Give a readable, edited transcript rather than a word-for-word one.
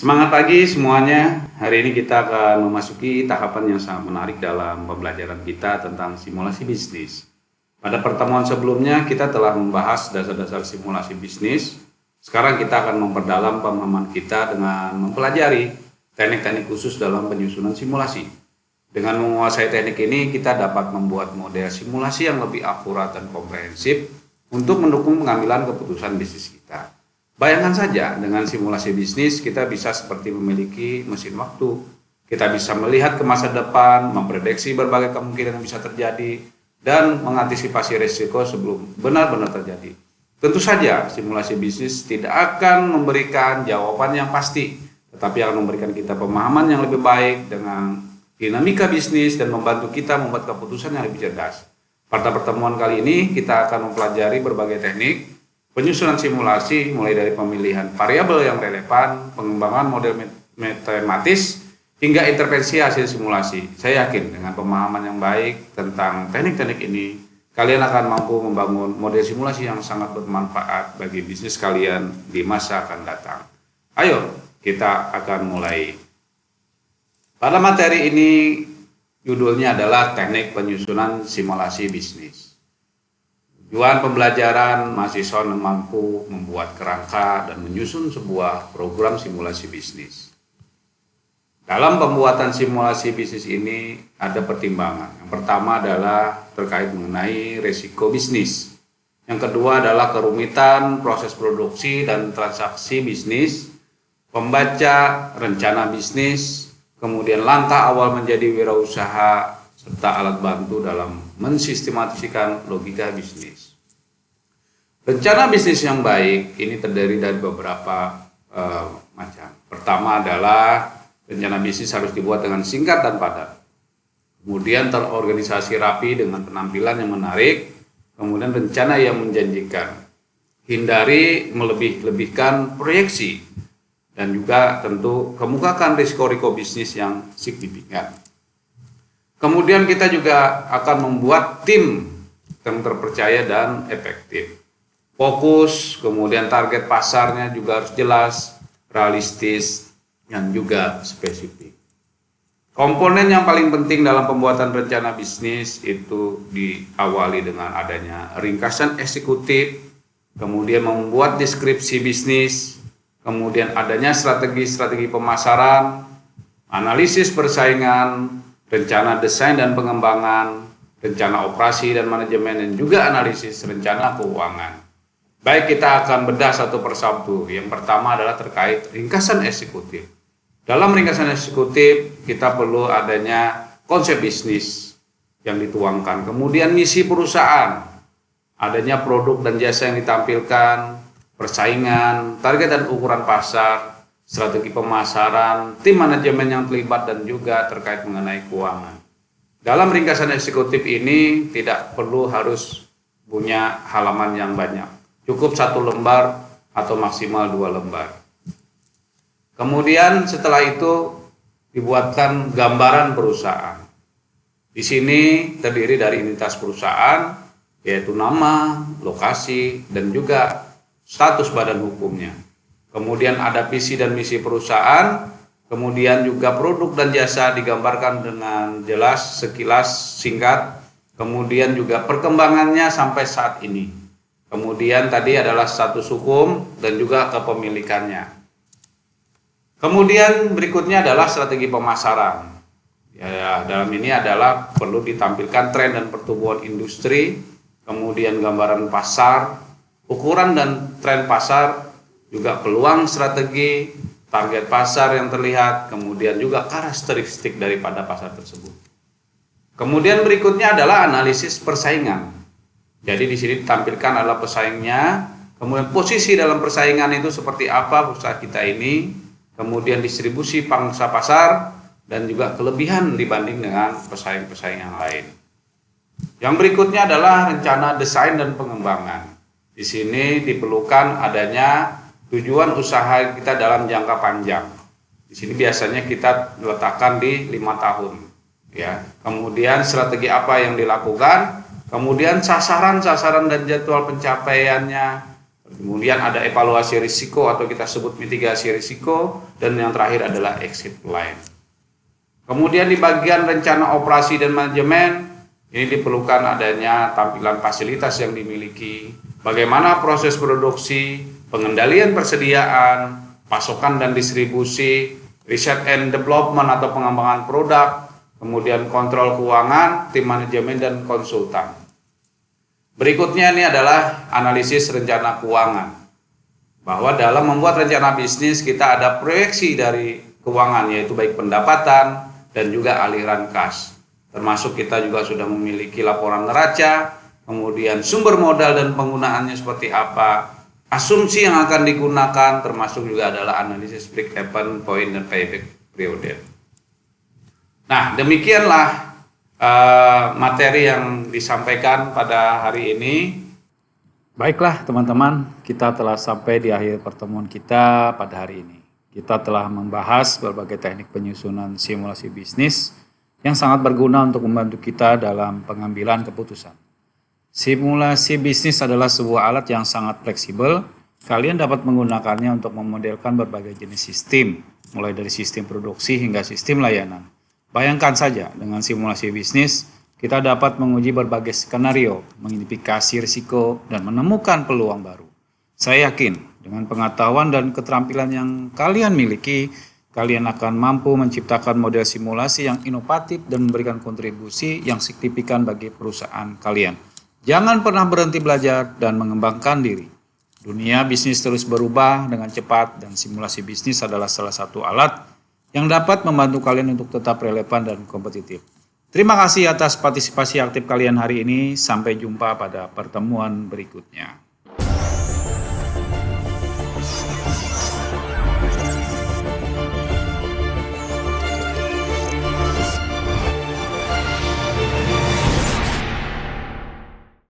Semangat pagi semuanya. Hari ini kita akan memasuki tahapan yang sangat menarik dalam pembelajaran kita tentang simulasi bisnis. Pada pertemuan sebelumnya kita telah membahas dasar-dasar simulasi bisnis. Sekarang kita akan memperdalam pemahaman kita dengan mempelajari teknik-teknik khusus dalam penyusunan simulasi. Dengan menguasai teknik ini, kita dapat membuat model simulasi yang lebih akurat dan komprehensif untuk mendukung pengambilan keputusan bisnis kita. Bayangkan saja, dengan simulasi bisnis kita bisa seperti memiliki mesin waktu. Kita bisa melihat ke masa depan, memprediksi berbagai kemungkinan yang bisa terjadi, dan mengantisipasi risiko sebelum benar-benar terjadi. Tentu saja, simulasi bisnis tidak akan memberikan jawaban yang pasti, tetapi akan memberikan kita pemahaman yang lebih baik dengan dinamika bisnis dan membantu kita membuat keputusan yang lebih cerdas. Pada pertemuan kali ini, kita akan mempelajari berbagai teknik penyusunan simulasi, mulai dari pemilihan variabel yang relevan, pengembangan model matematis, hingga intervensi hasil simulasi. Saya yakin dengan pemahaman yang baik tentang teknik-teknik ini, kalian akan mampu membangun model simulasi yang sangat bermanfaat bagi bisnis kalian di masa akan datang. Ayo, kita akan mulai. Pada materi ini, judulnya adalah teknik penyusunan simulasi bisnis. Tujuan pembelajaran mahasiswa yang mampu membuat kerangka dan menyusun sebuah program simulasi bisnis. Dalam pembuatan simulasi bisnis ini ada pertimbangan. Yang pertama adalah terkait mengenai risiko bisnis. Yang kedua adalah kerumitan proses produksi dan transaksi bisnis, pembaca rencana bisnis, kemudian langkah awal menjadi wirausaha, serta alat bantu dalam mensistematikan logika bisnis. Rencana bisnis yang baik ini terdiri dari beberapa macam. Pertama adalah rencana bisnis harus dibuat dengan singkat dan padat. Kemudian terorganisasi rapi dengan penampilan yang menarik. Kemudian rencana yang menjanjikan. Hindari melebih-lebihkan proyeksi. Dan juga tentu kemukakan risiko-risiko bisnis yang signifikan. Kemudian kita juga akan membuat tim yang terpercaya dan efektif. Fokus, kemudian target pasarnya juga harus jelas, realistis, dan juga spesifik. Komponen yang paling penting dalam pembuatan rencana bisnis itu diawali dengan adanya ringkasan eksekutif, kemudian membuat deskripsi bisnis, kemudian adanya strategi-strategi pemasaran, analisis persaingan, rencana desain dan pengembangan, rencana operasi dan manajemen, dan juga analisis rencana keuangan. Baik, kita akan bedah satu persatu. Yang pertama adalah terkait ringkasan eksekutif. Dalam ringkasan eksekutif, kita perlu adanya konsep bisnis yang dituangkan. Kemudian misi perusahaan, adanya produk dan jasa yang ditampilkan, persaingan, target dan ukuran pasar, strategi pemasaran, tim manajemen yang terlibat, dan juga terkait mengenai keuangan. Dalam ringkasan eksekutif ini tidak perlu harus punya halaman yang banyak. Cukup 1 lembar atau maksimal 2 lembar. Kemudian setelah itu dibuatkan gambaran perusahaan. Di sini terdiri dari identitas perusahaan, yaitu nama, lokasi, dan juga status badan hukumnya. Kemudian ada visi dan misi perusahaan, kemudian juga produk dan jasa digambarkan dengan jelas, sekilas, singkat, kemudian juga perkembangannya sampai saat ini. Kemudian tadi adalah status hukum dan juga kepemilikannya. Kemudian berikutnya adalah strategi pemasaran. Ya, dalam ini adalah perlu ditampilkan tren dan pertumbuhan industri, kemudian gambaran pasar, ukuran dan tren pasar, juga peluang strategi, target pasar yang terlihat, kemudian juga karakteristik daripada pasar tersebut. Kemudian berikutnya adalah analisis persaingan. Jadi di sini ditampilkan adalah pesaingnya, kemudian posisi dalam persaingan itu seperti apa usaha kita ini, kemudian distribusi pangsa pasar, dan juga kelebihan dibanding dengan pesaing-pesaing yang lain. Yang berikutnya adalah rencana desain dan pengembangan. Di sini diperlukan adanya tujuan usaha kita dalam jangka panjang. Di sini biasanya kita letakkan di 5 tahun. Ya. Kemudian strategi apa yang dilakukan, kemudian sasaran dan jadwal pencapaiannya, Kemudian ada evaluasi risiko atau kita sebut mitigasi risiko, dan yang terakhir adalah exit plan. Kemudian di bagian rencana operasi dan manajemen, ini diperlukan adanya tampilan fasilitas yang dimiliki, bagaimana proses produksi, pengendalian persediaan, pasokan dan distribusi, riset and development atau pengembangan produk, kemudian kontrol keuangan, tim manajemen dan konsultan. Berikutnya ini adalah analisis rencana keuangan. Bahwa dalam membuat rencana bisnis kita ada proyeksi dari keuangan, yaitu baik pendapatan dan juga aliran kas. Termasuk kita juga sudah memiliki laporan neraca, kemudian sumber modal dan penggunaannya seperti apa, asumsi yang akan digunakan, termasuk juga adalah analisis break-even point dan payback period. Nah, demikianlah materi yang disampaikan pada hari ini. Baiklah teman-teman, kita telah sampai di akhir pertemuan kita pada hari ini. Kita telah membahas berbagai teknik penyusunan simulasi bisnis yang sangat berguna untuk membantu kita dalam pengambilan keputusan. Simulasi bisnis adalah sebuah alat yang sangat fleksibel. Kalian dapat menggunakannya untuk memodelkan berbagai jenis sistem, mulai dari sistem produksi hingga sistem layanan. Bayangkan saja, dengan simulasi bisnis, kita dapat menguji berbagai skenario, mengidentifikasi risiko, dan menemukan peluang baru. Saya yakin, dengan pengetahuan dan keterampilan yang kalian miliki, kalian akan mampu menciptakan model simulasi yang inovatif dan memberikan kontribusi yang signifikan bagi perusahaan kalian. Jangan pernah berhenti belajar dan mengembangkan diri. Dunia bisnis terus berubah dengan cepat dan simulasi bisnis adalah salah satu alat yang dapat membantu kalian untuk tetap relevan dan kompetitif. Terima kasih atas partisipasi aktif kalian hari ini. Sampai jumpa pada pertemuan berikutnya.